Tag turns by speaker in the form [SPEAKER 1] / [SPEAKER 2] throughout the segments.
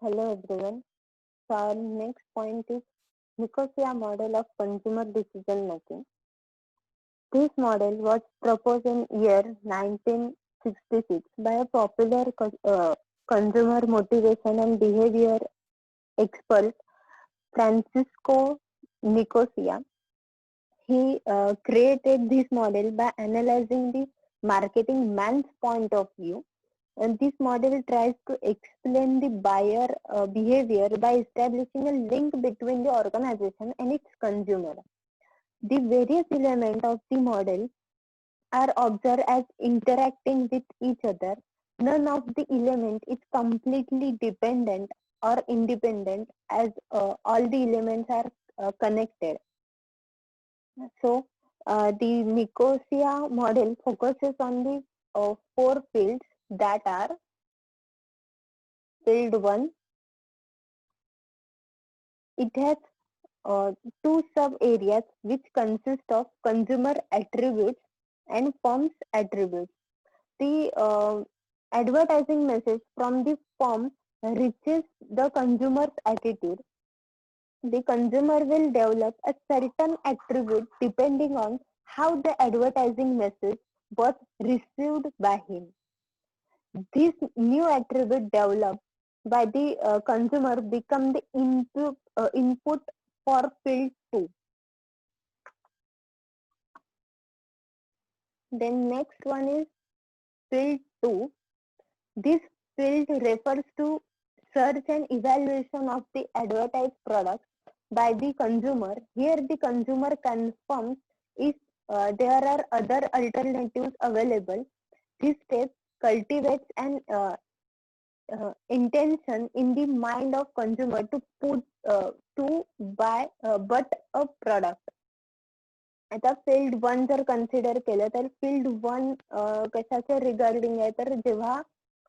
[SPEAKER 1] Hello everyone. So our next point is Nicosia model of consumer decision making. This model was proposed in year 1966 by a popular consumer motivation and behavior expert Francisco Nicosia. He created this model by analyzing the marketing man's point of view, and this model tries to explain the buyer behavior by establishing a link between the organization and its consumer. The various elements of the model are observed as interacting with each other. None of the element is completely dependent or independent, as all the elements are connected. So, the Nicosia model focuses on the four fields that are field 1. It has two sub-areas which consist of consumer attributes and firm's attributes. The advertising message from the firm reaches the consumer's attitude. The consumer will develop a certain attribute depending on how the advertising message was received by him. This new attribute developed by the consumer become the input for field 2. Then next one is field 2. This field refers to search and evaluation of the advertised product by the consumer. Here the consumer confirms if there are other alternatives available. This step cultivates an intention in the mind of consumer to buy but a product. आता field 1 जर consider केलं तर field 1 कशाच्या regarding आहे, तर जेव्हा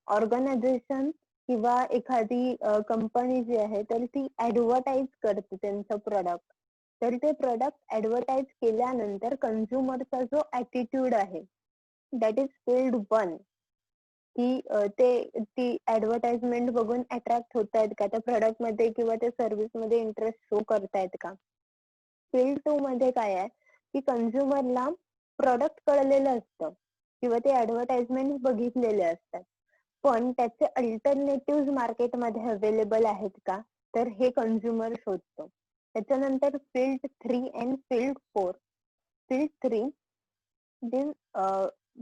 [SPEAKER 1] organisation किंवा एखादी कंपनी जी आहे तर ती ऍडव्हर्टाईज करते त्यांचं प्रोडक्ट, तर ते प्रोडक्ट ऍडव्हर्टाईज केल्यानंतर कंझ्युमरचा जो ऍटिट्यूड आहे दॅट इज फील्ड 1, की ती ऍडव्हर्टाइजमेंट बघून अट्रॅक्ट होत आहेत का, त्या प्रोडक्ट मध्ये किंवा त्या सर्व्हिस मध्ये इंटरेस्ट शो करतायत का. फील्ड 2 मध्ये काय आहे की कंझ्युमरला प्रोडक्ट कळलेलं असतं किंवा ते ऍडव्हर्टाइजमेंट बघितलेले असतात, पण त्याचे अल्टरनेटिव्ह मार्केटमध्ये अवेलेबल आहेत का, तर हे कंझ्युमर शोधतो. त्याच्यानंतर field 3 and field 4. Field 3,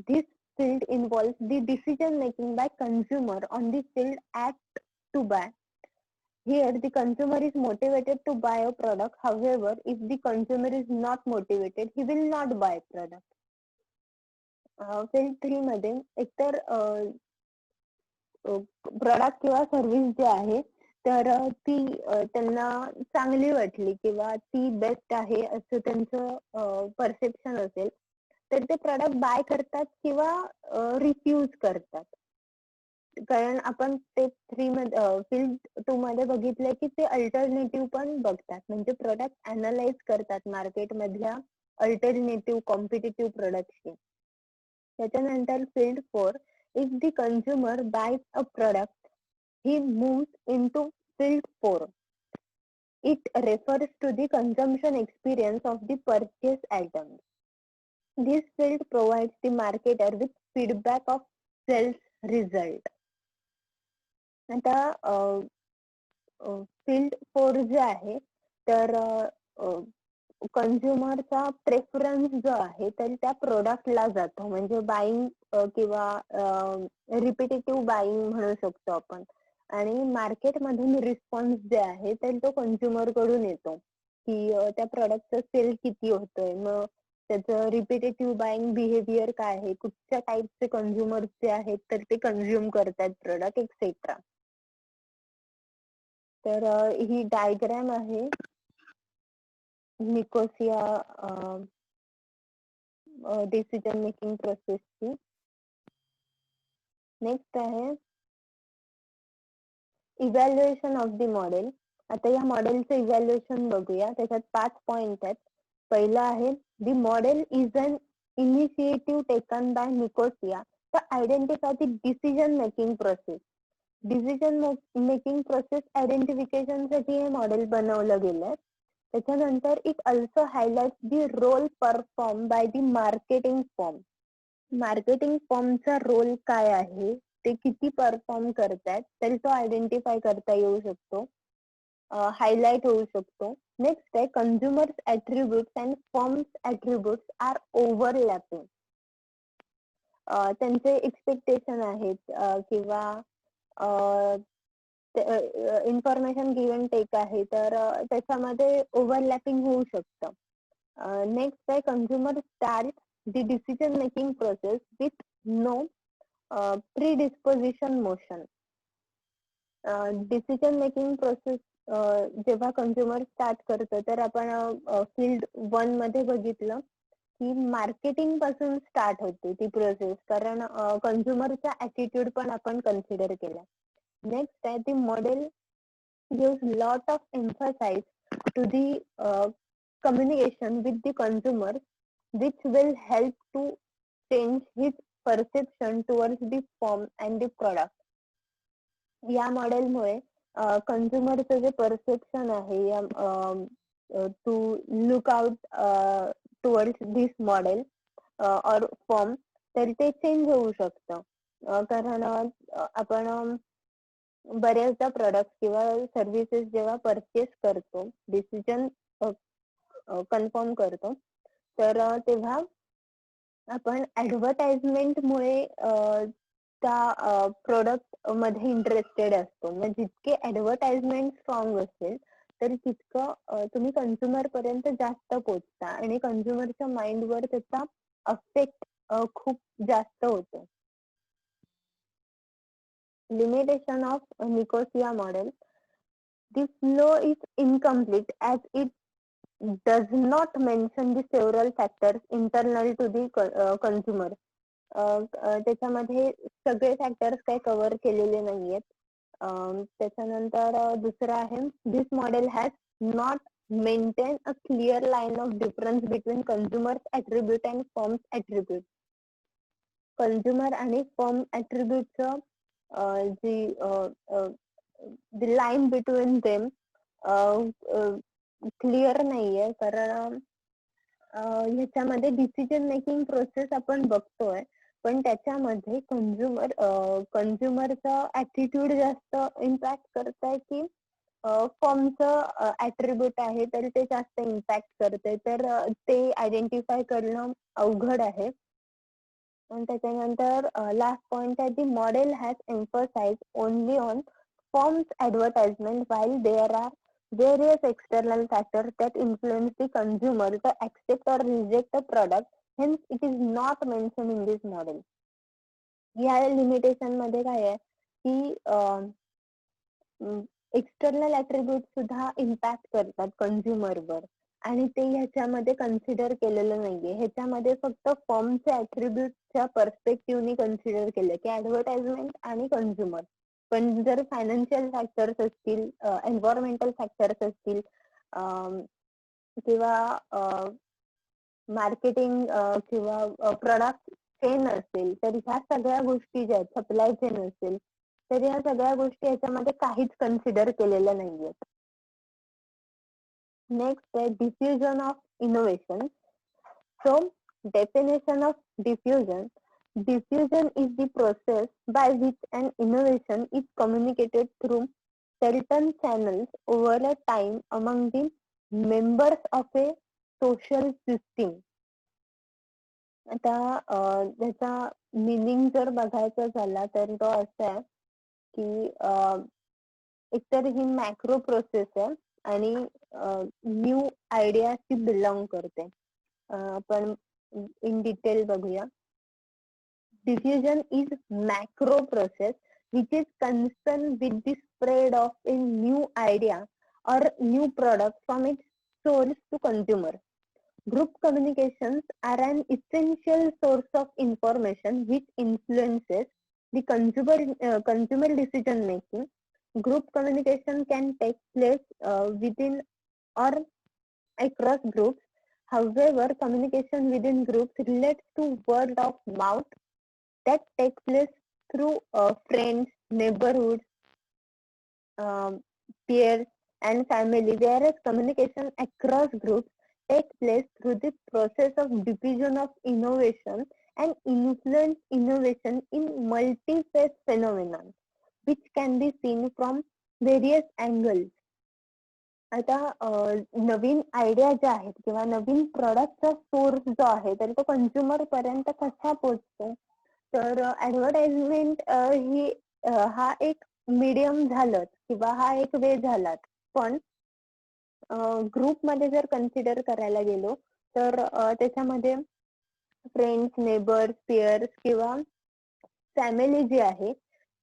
[SPEAKER 1] this field involves the decision making by consumer on the field act to buy. Here, the consumer is motivated to buy a product. However, if the consumer is not motivated, he will not buy product. Field 3 मध्ये एकतर product किंवा service जी आहे तर ती त्यांना चांगली वाटली किंवा ती बेस्ट आहे असं त्यांचं परसेप्शन असेल, तर ते प्रोडक्ट बाय करतात किंवा रिफ्यूज करतात. कारण आपण ते फील्ड 2 मध्ये बघितलंय की ते अल्टरनेटिव्ह पण बघतात, म्हणजे प्रोडक्ट अनालाइज करतात मार्केट मधल्या अल्टरनेटिव्ह कॉम्पिटेटिव्ह प्रोडक्टची. त्याच्यानंतर field 4, if the consumer boys a product he moves into field 4. It refers to the consumption experience of the purchase items. This field provides the marketer with feedback of sales result. आता field 4 जे आहे तर कंझ्युमरचा preference जो आहे तर त्या प्रोडक्टला जातो, म्हणजे बाईंग किंवा रिपिटेटिव्ह बाईंग म्हणू शकतो आपण. आणि मार्केटमधून रिस्पॉन्स जे आहे तर तो कंझ्युमर कडून येतो की त्या प्रोडक्टचा सेल किती होतोय, मग त्याचं रिपिटेटिव्ह बाईंग बिहेवियर काय आहे, कुठच्या टाईपचे कंझ्युमर जे आहेत तर ते कंझ्युम करतात प्रोडक्ट एक्सेट्रा. तर ही डायग्राम आहे निकोसिया डिसिजन मेकिंग प्रोसेसची. नेक्स्ट आहे इव्हॅल्युएशन ऑफ द मॉडेल. आता या मॉडेलचं इव्हॅल्युएशन बघूया. त्याच्यात 5 पॉइंट आहेत. पहिला आहे the model is an initiative taken by Nicosia to identify the decision making process. Decision making process identification साठी हे मॉडेल बनवलं गेलंय. त्याच्यानंतर it also highlight the role perform by the marketing firm. Marketing फर्मचा role काय आहे, ते किती परफॉर्म करतायत, तरी तो आयडेंटिफाय करता येऊ शकतो, हायलाइट होऊ शकतो. नेक्स्ट आहे consumers attributes and firms attributes are overlapping. त्यांचे एक्सपेक्टेशन आहेत किंवा इन्फॉर्मेशन गिव्हन टेक आहे, तर त्याच्यामध्ये ओव्हरलॅपिंग होऊ शकतं. नेक्स्ट आहे consumer start the decision making process with no predisposition motion. Decision making process जेव्हा कन्झ्युमर स्टार्ट करतो, तर आपण फील्ड 1 मध्ये बघितलं की मार्केटिंग पासून स्टार्ट होते ती प्रोसेस, कारण कन्झ्युमरचा ऍटिट्यूड पण आपण कन्सिडर केला. नेक्स्ट आहे ती model gives lot of emphasis to the communication with the consumer, which will help to change his perception towards the firm and the product. या मॉडेलमुळे कन्झ्युमरचं जे परसेप्शन आहे to look out towards this model or form, तर ते change होऊ शकतं. कारण आपण बऱ्याचदा प्रोडक्ट किंवा सर्व्हिसेस जेव्हा परचेस करतो, डिसिजन कन्फर्म करतो, तर तेव्हा आपण ऍडव्हर्टाइजमेंटमुळे त्या प्रोडक्ट मध्ये इंटरेस्टेड असतो. मग जितके ऍडव्हर्टाइजमेंट स्ट्रॉंग असेल, तर तितकं तुम्ही कन्झ्युमर पर्यंत जास्त पोहोचता आणि कन्झ्युमरच्या माइंडवर त्याचा अफेक्ट खूप जास्त होतो. Limitation of Nicosia model. This law is incomplete as it does not mention the several factors internal to the consumer. त्याच्यामध्ये सगळे फॅक्टर्स काही कव्हर केलेले नाहीयेत. त्याच्यानंतर दुसरं आहे, this model has not maintain a clear line of difference between consumers attribute and firms attribute. Consumer आणि firm ऍट्रिब्यूटचं जी लाईन बिटवीन देम क्लिअर नाहीये, कारण ह्याच्यामध्ये डिसिजन मेकिंग प्रोसेस आपण बघतोय, पण त्याच्यामध्ये कन्झ्युमरचा ऍटिट्यूड जास्त इम्पॅक्ट करताय की फर्मचं ऍट्रिब्यूट आहे, तर ते जास्त इम्पॅक्ट करते, तर ते आयडेंटिफाय करणं अवघड आहे. आणि त्याच्यानंतर लास्ट पॉइंट आहे, the model has emphasise only on firms advertisement while there are various external factors that influence the consumer to accept or reject a product. Hence, it is not mentioned in this model. या limitation मध्ये काय आहे की external attribute सुद्धा impact करतात कन्झ्युमरवर, आणि ते ह्याच्यामध्ये कन्सिडर केलेलं नाहीये. ह्याच्यामध्ये फक्त फर्मच्या ऍट्रिब्यूटच्या पर्स्पेक्टिव्हनी कन्सिडर केलं की ऍडव्हर्टाइजमेंट आणि कन्झ्युमर. पण जर फायनान्शियल फॅक्टर्स असतील, एन्व्हायरमेंटल फॅक्टर्स असतील किंवा मार्केटिंग किंवा प्रोडक्ट चेन असेल, तर ह्या सगळ्या गोष्टी ज्या आहेत, सप्लाय चेन असेल, तर या सगळ्या गोष्टी याच्यामध्ये काहीच कन्सिडर केलेल्या नाहीयेत. नेक्स्ट आहे diffusion of innovation. So definition of diffusion. Diffusion is the process by which an innovation is communicated through certain channels over a time among the members of a social system. आता त्याचा meaning जर बघायचा झाला, तर तो असा आहे की एकतर ही मॅक्रो प्रोसेस आहे आणि न्यू आयडिया ती बिलॉंग करते. आपण इन डिटेल बघूया. Diffusion is macro process which is concerned with the spread of a new idea or new product from its source to consumer. Group communications are an essential source of information which influences the consumer decision making. Group communication can take place within or across groups. However, communication within groups relates to word of mouth that take place through friends, neighborhoods, peers, and family, whereas communication across groups take place through the process of diffusion of innovation and influence innovation in multi-phase phenomenon, which can be seen from various angles. आता नवीन idea ज्या आहेत किंवा नवीन प्रॉडक्टचा source जो आहे तर तो consumer पर्यंत कसा पोहोचतो, तर ऍडव्हर्टाइजमेंट ही हा एक मीडियम झालं किंवा हा एक वे झालाच. पण ग्रुपमध्ये जर कन्सिडर करायला गेलो तर त्याच्यामध्ये फ्रेंड्स, नेबर्स, पियर्स किंवा फॅमिली जी आहे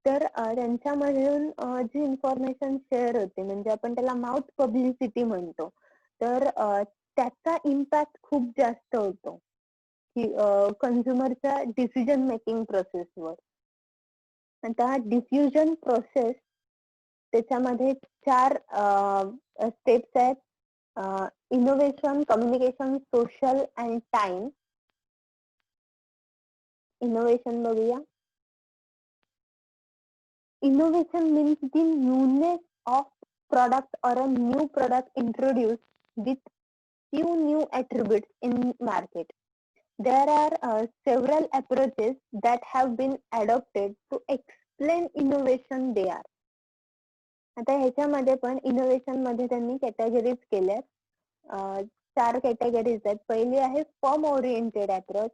[SPEAKER 1] तर त्यांच्यामधून जी इन्फॉर्मेशन शेअर होते म्हणजे आपण त्याला माउथ पब्लिसिटी म्हणतो, तर त्याचा इम्पॅक्ट खूप जास्त होतो की कंझ्युमरच्या डिसिजन मेकिंग प्रोसेसवर. आता डिफ्युजन प्रोसेस त्याच्यामध्ये 4 स्टेप्स आहेत. Innovation, communication, social and time. Innovation बघूया. Innovation means the newness of product or a new product introduced with few new attributes in market. There are several approaches that have been adopted to explain innovation there. आता ह्याच्यामध्ये पण innovation मध्ये त्यांनी categories केल्यात. 4 categories आहेत. पहिली आहे firm oriented approach,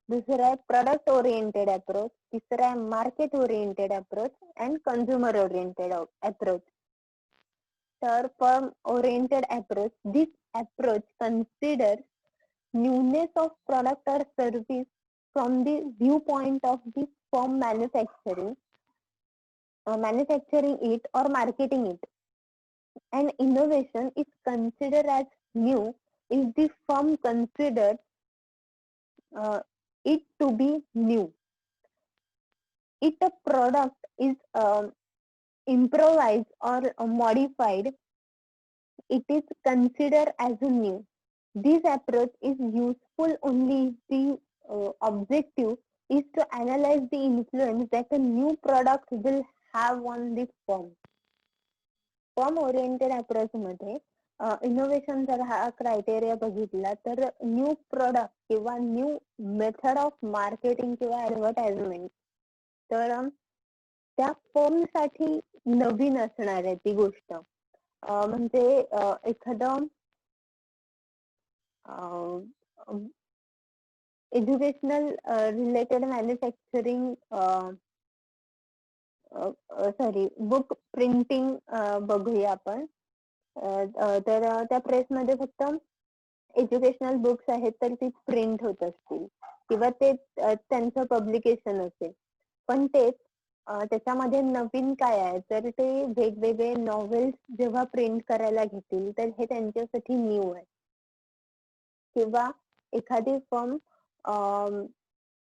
[SPEAKER 1] दुसरा आहे प्रोडक्ट ओरिएंटेड अप्रोच, तिसरा आहे market oriented approach and consumer oriented approach. तर firm oriented approach, this approach considers newness of product or service from the viewpoint of the firm manufacturing it or marketing it. An innovation is considered as new if the firm considers it to be new. If a product is improvised or modified, it is considered as a new. This approach is useful only if the objective is to analyze the influence that a new product will have on the firm. Form oriented approach मध्ये innovation जर हा criteria बघितला तर new product किंवा new method of marketing किंवा advertisement, तर त्या firm साठी नवीन असणार आहे ती गोष्ट. म्हणजे एखादं educational related manufacturing book printing बघूया आपण. तर त्या प्रेसमध्ये फक्त एज्युकेशनल बुक्स आहेत तर ती प्रिंट होत असतील किंवा ते त्यांचं पब्लिकेशन असेल. पण ते त्याच्यामध्ये नवीन काय आहे तर ते वेगवेगळे नॉवेल्स जेव्हा प्रिंट करायला घेतील तर हे त्यांच्यासाठी न्यू आहे. किंवा एखादी फर्म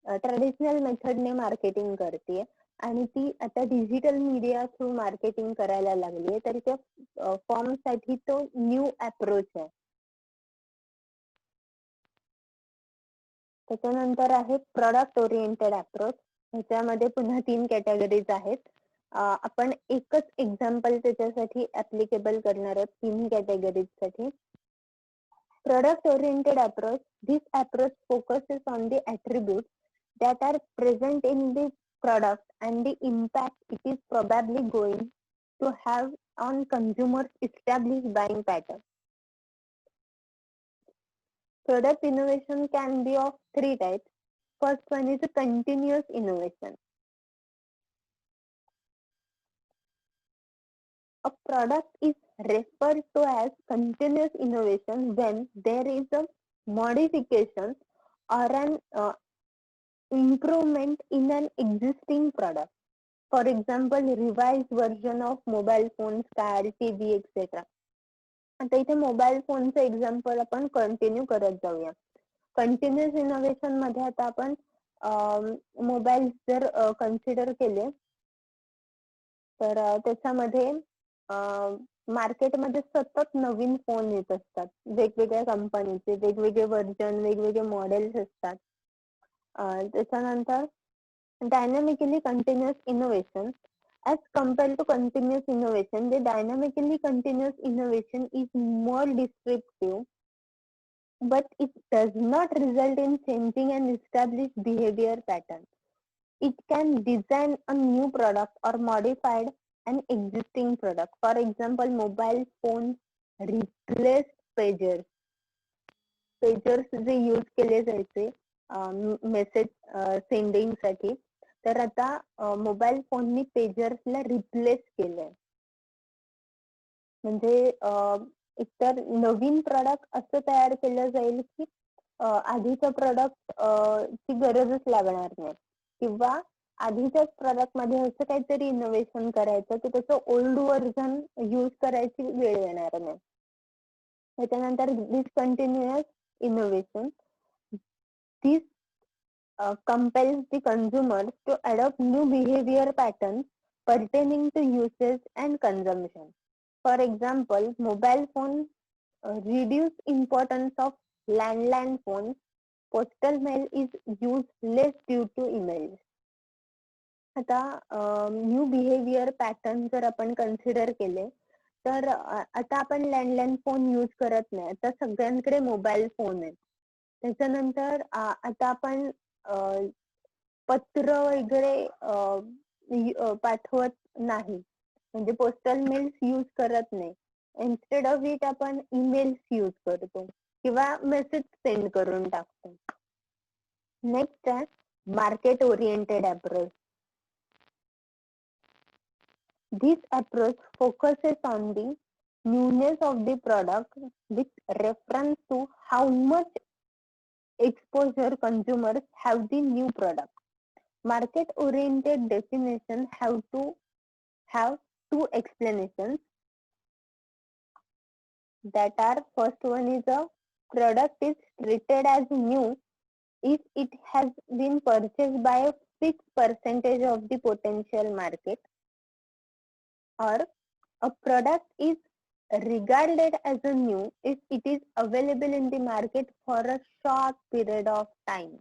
[SPEAKER 1] ट्रेडिशनल मेथडने मार्केटिंग करते आणि ती आता डिजिटल मीडिया थ्रू मार्केटिंग करायला लागली तर त्या फॉर्म साठी तो न्यू अप्रोच आहे. त्याच्यानंतर आहे प्रोडक्ट ओरिएंटेड अप्रोच. ह्याच्यामध्ये पुन्हा 3 कॅटेगरीज आहेत. आपण एकच एक्झाम्पल त्याच्यासाठी ऍप्लिकेबल करणार आहोत 3 कॅटेगरीज साठी. Product oriented approach, this approach focuses on the attributes that are present in the product and the impact it is probably going to have on consumers' established buying patterns. Product innovation can be of 3 types. First one is a continuous innovation. A product is referred to as continuous innovation when there is a modification or an improvement in an existing product. For example, revised version of mobile phones, car, TV, etc. आता इथे mobile फोनचं example आपण continue करत जाऊया. Continuous innovation मध्ये आता आपण mobile जर कन्सिडर केले तर त्याच्यामध्ये मार्केटमध्ये सतत नवीन फोन येत असतात. वेगवेगळ्या कंपनीचे वेगवेगळे व्हर्जन, वेगवेगळे मॉडेल्स असतात. त्याच्यानंतर dynamically continuous innovation. As compared to continuous innovation, the dynamically continuous innovation is more disruptive, but it does not result in changing an established behavior pattern. It can design a new product or modify an existing product. For example, mobile phones replaced pagers. Pagers जे use केले जायचे message sending साठी, तर आता mobile फोननी पेजर्सला replace केलंय. म्हणजे एकतर नवीन product असं तयार केलं जाईल की आधीचं प्रॉडक्ट ची गरजच लागणार नाही, किंवा आधीच्याच प्रॉडक्ट मध्ये असं काहीतरी इनोव्हेशन करायचं की त्याचं ओल्ड व्हर्जन यूज करायची वेळ येणार नाही. त्याच्यानंतर discontinuous innovation. This compels the consumers to adopt new behavior patterns pertaining to usage and consumption. For example, mobile phones reduce importance of landline phones. Postal mail is used less due to emails. आता new behaviour pattern जर आपण consider केले, तर आता आपण landline phone use करत नाही, आता सगळ्यांकडे मोबाईल फोन आहे. त्याच्यानंतर आता आपण पत्र वगैरे पाठवत नाही, म्हणजे पोस्टल मेल्स यूज करत नाही. इन्स्टेड ऑफ इट आपण ईमेल्स यूज करतो किंवा मेसेज सेंड करून टाकतो. नेक्स्ट आहे market oriented approach. This approach focuses on the newness of the product with reference to how much exposure consumers have the new product. Market-oriented definition have two explanations. That are, first one is a product is treated as new if it has been purchased by a fixed percentage of the potential market, or a product is regarded as a new if it is available in the market for a short period of time.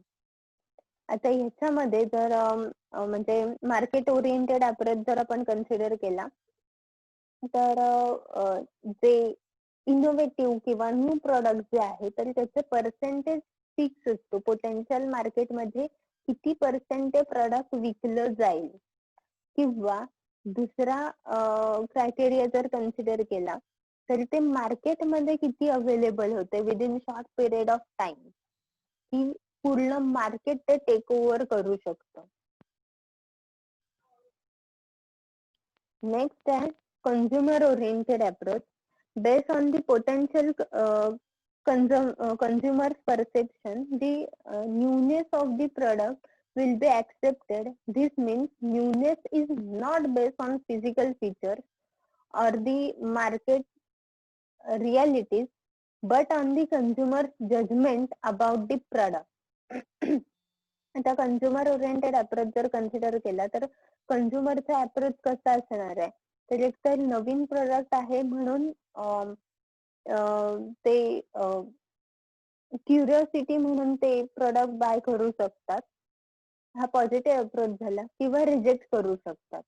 [SPEAKER 1] आता ह्याच्यामध्ये जर म्हणजे market oriented approach जर आपण consider केला, तर जे innovative किंवा न्यू प्रोडक्ट जे आहे तर त्याचे पर्सेंटेज फिक्स असतो. पोटेन्शियल मार्केटमध्ये किती पर्सेंटेज प्रोडक्ट विकलं जाईल, किंवा दुसरा क्रायटेरिया जर कन्सिडर केला तर ते मार्केटमध्ये किती अवेलेबल होते within short period of time, की पूर्ण मार्केट ते टेक ओव्हर करू शकतं. नेक्स्ट आहे consumer oriented approach. Based on the potential consumer's perception, the newness of the product will be accepted. This means newness is not based on physical features or the market realities, but on the consumer's judgment about the product. आता consumer oriented approach जर consider केला तर कंझ्युमरचा approach कसा असणार आहे, तर एक तर नवीन प्रोडक्ट आहे म्हणून ते क्युरिओसिटी म्हणून ते प्रोडक्ट बाय करू शकतात, हा पॉझिटिव्ह अप्रोच झाला, किंवा रिजेक्ट करू शकतात.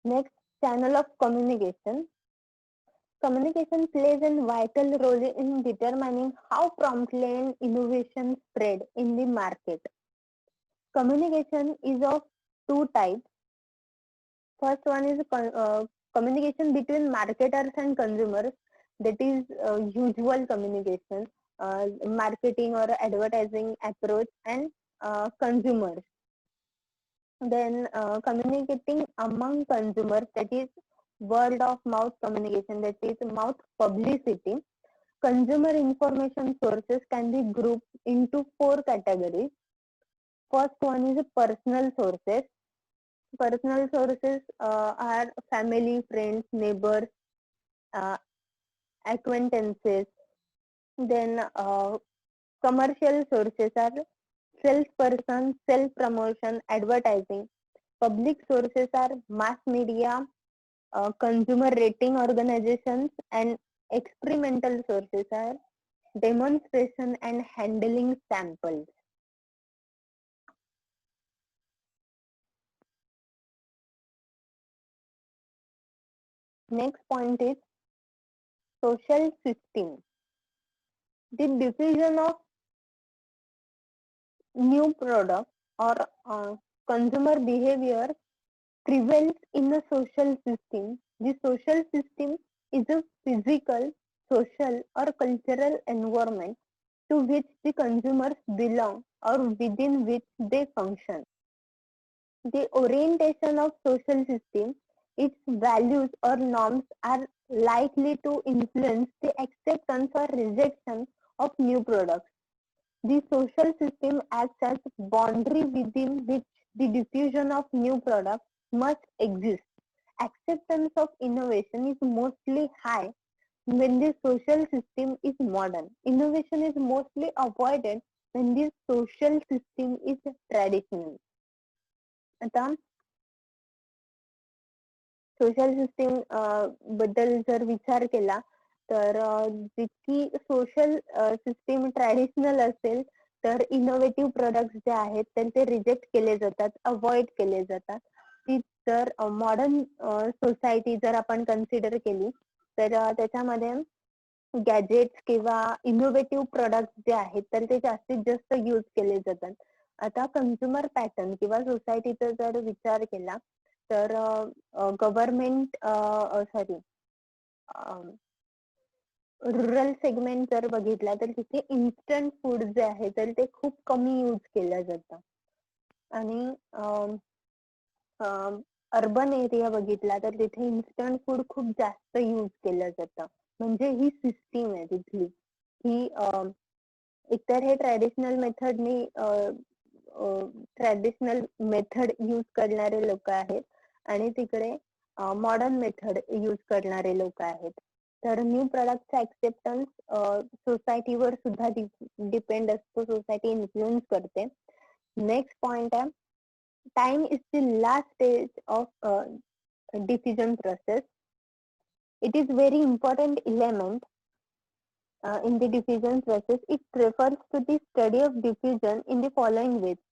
[SPEAKER 1] Next, channel of communication. Communication plays a vital role in determining how promptly an innovation spread in the market. Communication is of two types. First one is communication between marketers and consumers, that is usual communication, marketing or advertising approach, and consumers. Then communicating among consumers, that is word of mouth communication, that is mouth publicity. Consumer information sources can be grouped into four categories. First one is personal sources. Personal sources are family, friends, neighbors, acquaintances. Then commercial sources are salesperson, self-promotion, advertising. Public sources are mass media, consumer rating organizations, and experimental sources are demonstration and handling samples. Next point is social system. The diffusion of new product or consumer behavior prevails in a social system. The social system is a physical, social or cultural environment to which the consumers belong or within which they function. The orientation of social system, its values or norms are likely to influence the acceptance or rejection of new products. The social system acts as boundary within which the diffusion of new products must exist. Acceptance of innovation is mostly high when the social system is modern. Innovation is mostly avoided when the social system is traditional. आता social system बद्दल जर विचार केला तर जितकी social system traditional असेल तर innovative products जे आहेत तर ते रिजेक्ट केले जातात, अवॉइड केले जातात. ती जर मॉडर्न सोसायटी जर आपण कन्सिडर केली तर त्याच्यामध्ये गॅजेट्स किंवा इनोव्हेटिव्ह प्रोडक्ट्स जे आहेत तर ते जास्तीत जास्त यूज केले जातात. आता कन्झ्युमर पॅटर्न किंवा सोसायटीचा जर विचार केला तर गव्हर्नमेंट सॉरी रुरल सेगमेंट जर बघितला तर तिथे इन्स्टंट फूड जे आहे तर ते खूप कमी यूज केलं जातं. आणि अर्बन एरिया बघितला तर तिथे इन्स्टंट फूड खूप जास्त यूज केलं जातं. म्हणजे ही सिस्टीम आहे तिथली ही एकतर हे ट्रॅडिशनल मेथड यूज करणारे लोक आहेत आणि तिकडे मॉडर्न मेथड यूज करणारे लोक आहेत. तर न्यू प्रोडक्टचा ऍक्सेप्टन्स सोसायटीवर सुद्धा डिपेंड असतो, सोसायटी इन्फ्लुएन्स करते. नेक्स्ट पॉइंट आहे time is the last stage of diffusion process. It is very important element in the diffusion process. It refers to the study of diffusion in the following ways: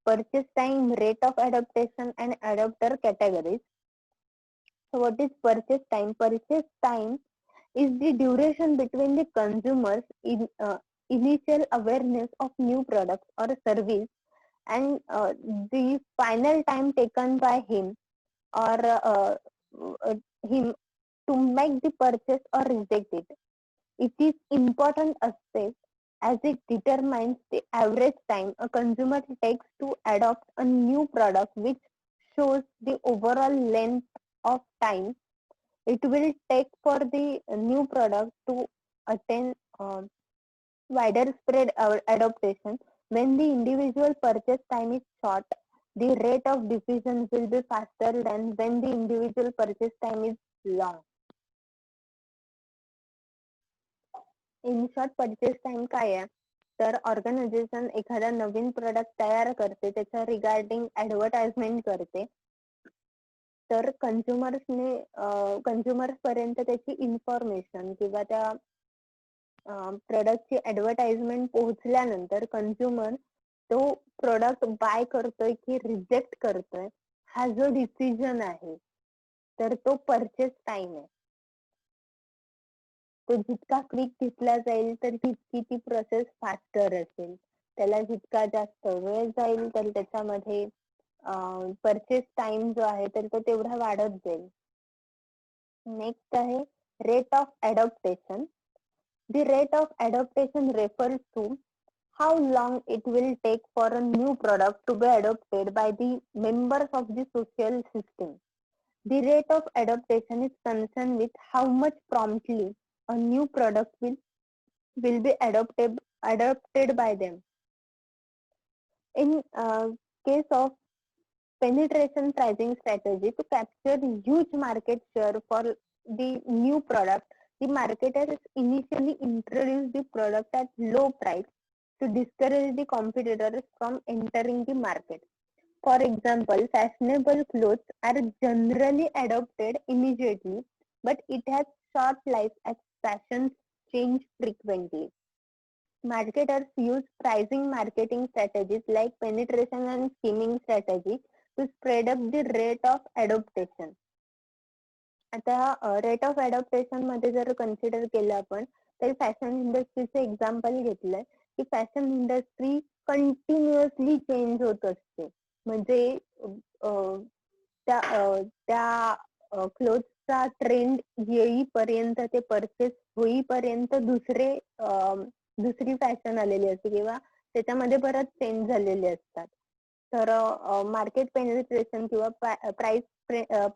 [SPEAKER 1] purchase time, rate of adaptation, and adopter categories. So what is purchase time? Purchase time is the duration between the consumer's initial awareness of new products or service and the final time taken by him or him to make the purchase or reject it. It is important aspect as it determines the average time a consumer takes to adopt a new product, which shows the overall length of time it will take for the new product to attain wider spread adoption. When the individual purchase time is short, the rate of diffusion will be faster than when the individual purchase time is long. In short, purchase time काय आहे तर organisation एखादा नवीन product तयार करते, त्याच्या regarding advertisement करते, तर consumers पर्यंत त्याची इन्फॉर्मेशन किंवा त्या प्रोडक्टची ऍडव्हर्टाइजमेंट पोहोचल्यानंतर कंझ्युमर तो प्रोडक्ट बाय करतोय की रिजेक्ट करतोय हा जो डिसिजन आहे तर तो परचेस टाइम आहे. तो जितका क्विक घेतला जाईल तर तितकी ती प्रोसेस फास्टर असेल. त्याला जितका जास्त वेळ जाईल तर त्याच्यामध्ये परचेस टाइम जो आहे तर तो तेवढा वाढत जाईल. नेक्स्ट आहे rate of adaptation. The rate of adaptation refers to how long it will take for a new product to be adopted by the members of the social system. The rate of adaptation is concerned with how much promptly a new product will be adopted by them. In case of penetration pricing strategy to capture huge market share for the new product, the marketers initially introduce the product at low price to discourage the competitors from entering the market. For example, fashionable clothes are generally adopted immediately, but it has short life as fashions change frequently. Marketers use pricing marketing strategies like penetration and skimming strategy to spread up the rate of adoption. आता rate of adaptation मध्ये जर consider केलं आपण, तर fashion इंडस्ट्रीचं example घेतलंय की fashion industry continuously change होत असते. म्हणजे त्या क्लोथ्सचा ट्रेंड येईपर्यंत, ते परचेस होईपर्यंत दुसरी फॅशन आलेली असते किंवा त्याच्यामध्ये परत चेंज झालेले असतात. तर मार्केट पेनिट्रेशन किंवा प्राइस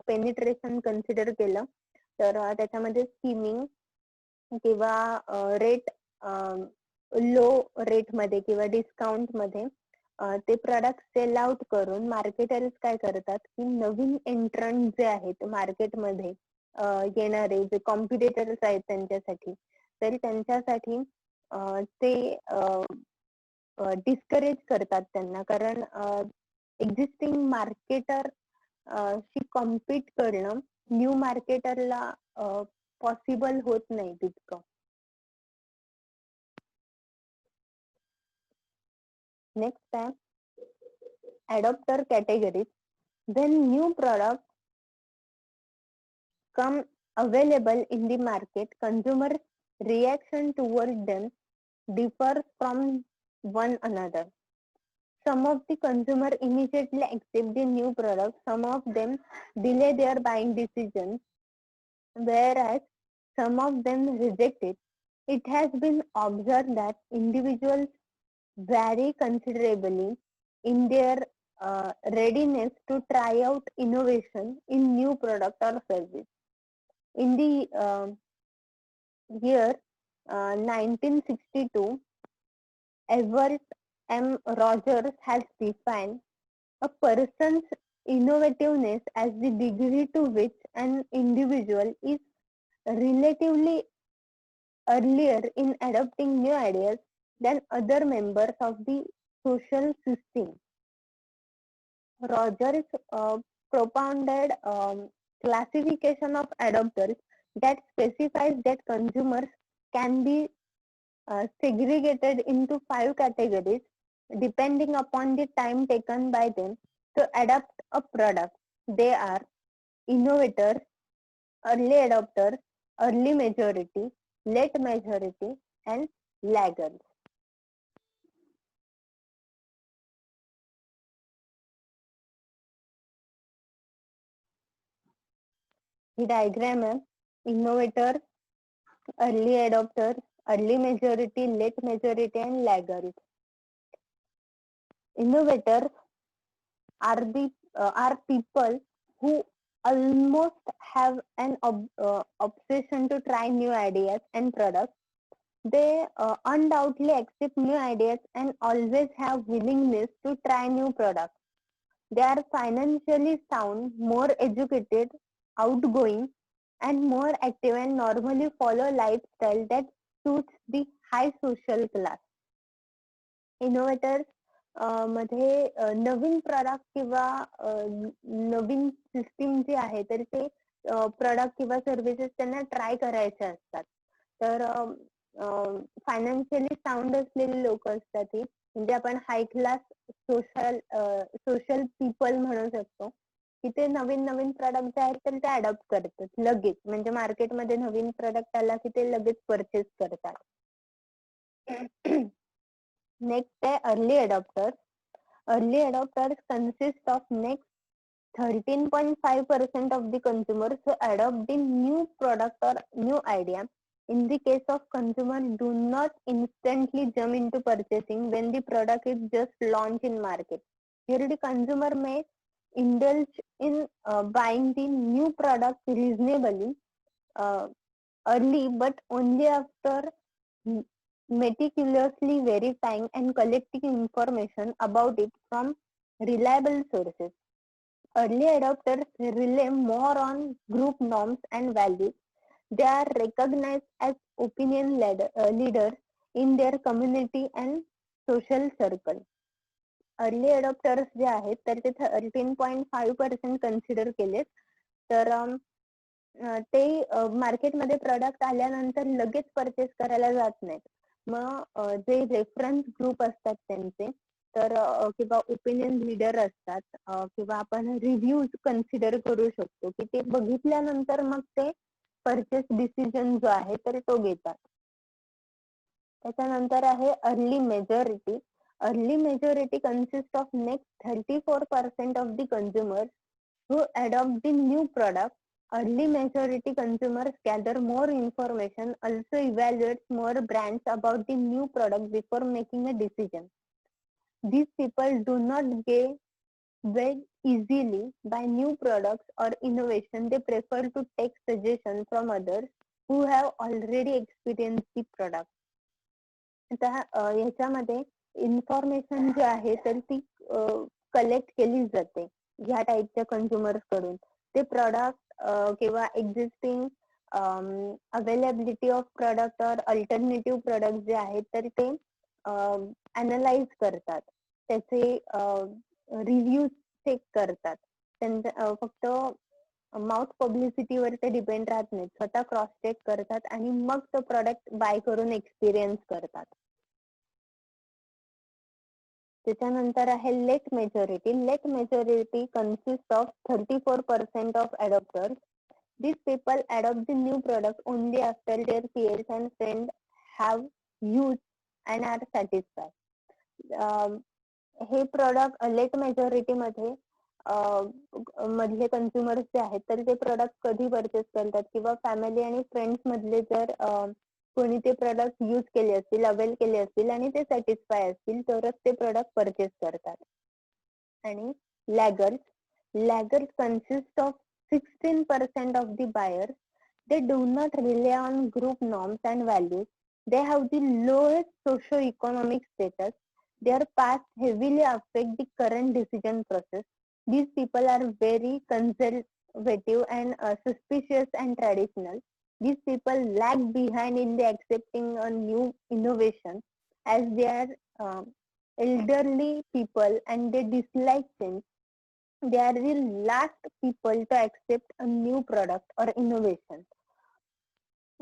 [SPEAKER 1] पेनिट्रेशन कन्सिडर केलं तर त्याच्यामध्ये स्कीमिंग किंवा रेट लो रेट मध्ये किंवा डिस्काउंट मध्ये ते प्रोडक्ट सेल आउट करून मार्केटर्स काय करतात की नवीन एंट्रंट जे आहेत मार्केटमध्ये येणारे जे कॉम्पिटिटर्स आहेत त्यांच्यासाठी, तरी त्यांच्यासाठी ते डिस्करेज करतात त्यांना, कारण एक्झिस्टिंग मार्केटर शी कॉम्पीट करणं न्यू मार्केटरला पॉसिबल होत नाही तितकं. नेक्स्ट आहे adopter categories. When new products come available in the market, consumers' reaction toward them differs from one another. Some of the consumer immediately accept the new product, some of them delay their buying decisions, whereas some of them reject it. It has been observed that individuals vary considerably in their readiness to try out innovation in new product or service. In the year 1962, Everett M. Rogers has defined a person's innovativeness as the degree to which an individual is relatively earlier in adopting new ideas than other members of the social system. Rogers propounded classification of adopters that specifies that consumers can be segregated into 5 categories depending upon the time taken by them to adopt a product. They are innovators, early adopters, early majority, late majority, and laggards. The diagram is innovators, early adopters, early majority, late majority, and laggards. Innovators are people who almost have an obsession to try new ideas and products. They undoubtedly accept new ideas and always have willingness to try new products. They are financially sound, more educated, outgoing, and more active, and normally follow lifestyle that suits the high social class. Innovators मध्ये नवीन product किंवा नवीन system जी आहे तर ते product किंवा services त्यांना try करायचे असतात. तर फायनान्शियली साऊंड असलेली लोक असतात ही, म्हणजे आपण हाय क्लास सोशल पीपल म्हणू शकतो, की ते नवीन नवीन प्रोडक्ट जे आहेत तर ते अडॉप्ट करतात लगेच. म्हणजे मार्केटमध्ये नवीन प्रोडक्ट आला की ते लगेच परचेस करतात. Next आहे early adopters. Early adopters consist of next 13.5% of the consumers who adopt the new product or new idea. In the case of consumers, do not instantly jump into purchasing when the product is just launched in market. Here the consumer may indulge in buying the new product reasonably early, but only after meticulously verifying and collecting information about it from reliable sources. Early adopters rely more on group norms and values. They are recognized as opinion leaders in their community and social circle. Early adopters जे आहेत तर ते 13.5% consider केलेत. तर ते मार्केटमध्ये product आल्यानंतर लगेच परचेस करायला जात नाहीत. मग जे रेफरन्स ग्रुप असतात त्यांचे तर किंवा ओपिनियन लीडर असतात किंवा आपण रिव्ह्यूज कन्सिडर करू शकतो की ते बघितल्यानंतर मग ते परचेस डिसिजन जो आहे तर तो घेतात. त्याच्यानंतर आहे early majority. Early majority consist of next 34% of the consumers who adopt the new product. Early majority consumers gather more information, also evaluate more brands about the new product before making a decision. These people do not get swayed easily by new products or innovation. They prefer to take suggestions from others who have already experienced the product. आता ह्याच्यामध्ये information जी आहे तर ती collect केली जाते ह्या टाईपच्या consumers कडून. ते प्रॉडक्ट किंवा एक्झिस्टिंग अवेलेबिलिटी ऑफ प्रॉडक्ट और अल्टरनेटिव्ह प्रॉडक्ट जे आहेत तर ते अनालाइज करतात, त्याचे रिव्ह्यूज चेक करतात. त्यांचं फक्त माउथ पब्लिसिटीवर ते डिपेंड राहत नाहीत, स्वतः क्रॉस चेक करतात आणि मग तो प्रॉडक्ट बाय करून एक्सपिरियन्स करतात. त्याच्यानंतर आहे late majority. Late majority consist of 34% of adopters. These people adopt the new product only after their peers and friends have used and are satisfied. हे प्रॉडक्ट लेट मेजॉरिटी मध्ये मधले consumers जे आहेत तर ते प्रॉडक्ट कधी परचेस करतात किंवा फॅमिली आणि फ्रेंड्स मधले जर कोणी ते प्रॉडक्ट यूज केले असतील, अवेल केले असतील आणि ते सॅटिस्फाय असतील तरच ते प्रॉडक्ट परचेस करतात. आणि लॅगर्स consist of 16% of the buyers. They do not rely on group norms and values. They have the lowest socio-economic status. Their past heavily affect the current decision process. These people are very conservative and suspicious and traditional. These people lag behind in the accepting a new innovation as they are elderly people and they dislike change. They are the last people to accept a new product or innovation.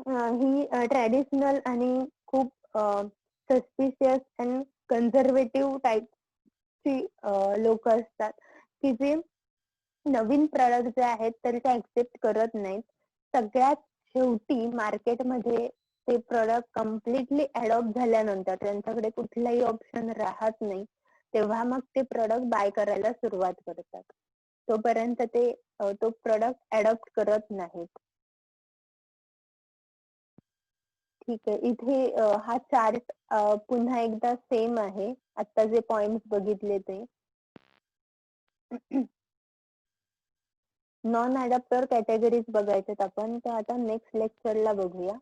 [SPEAKER 1] He traditional आणि खूप suspicious and conservative टाईपची लोक असतात की जे नवीन product जे आहेत तर ते ऍक्सेप्ट करत नाहीत. सगळ्यात शेवटी मार्केटमध्ये ते प्रॉडक्ट कम्प्लिटली अडॉप्ट झाल्यानंतर त्यांच्याकडे कुठलाही ऑप्शन राहत नाही, तेव्हा मग ते प्रॉडक्ट बाय करायला सुरुवात करतात. तोपर्यंत ते तो प्रॉडक्ट अडॉप्ट करत नाहीत. ठीक आहे, इथे हा चार्ट पुन्हा एकदा सेम आहे, आता जे पॉइंट बघितले ते. नॉन अडॅप्टर कॅटेगरीज बघायच्यात आपण, तर आता नेक्स्ट लेक्चरला बघूया.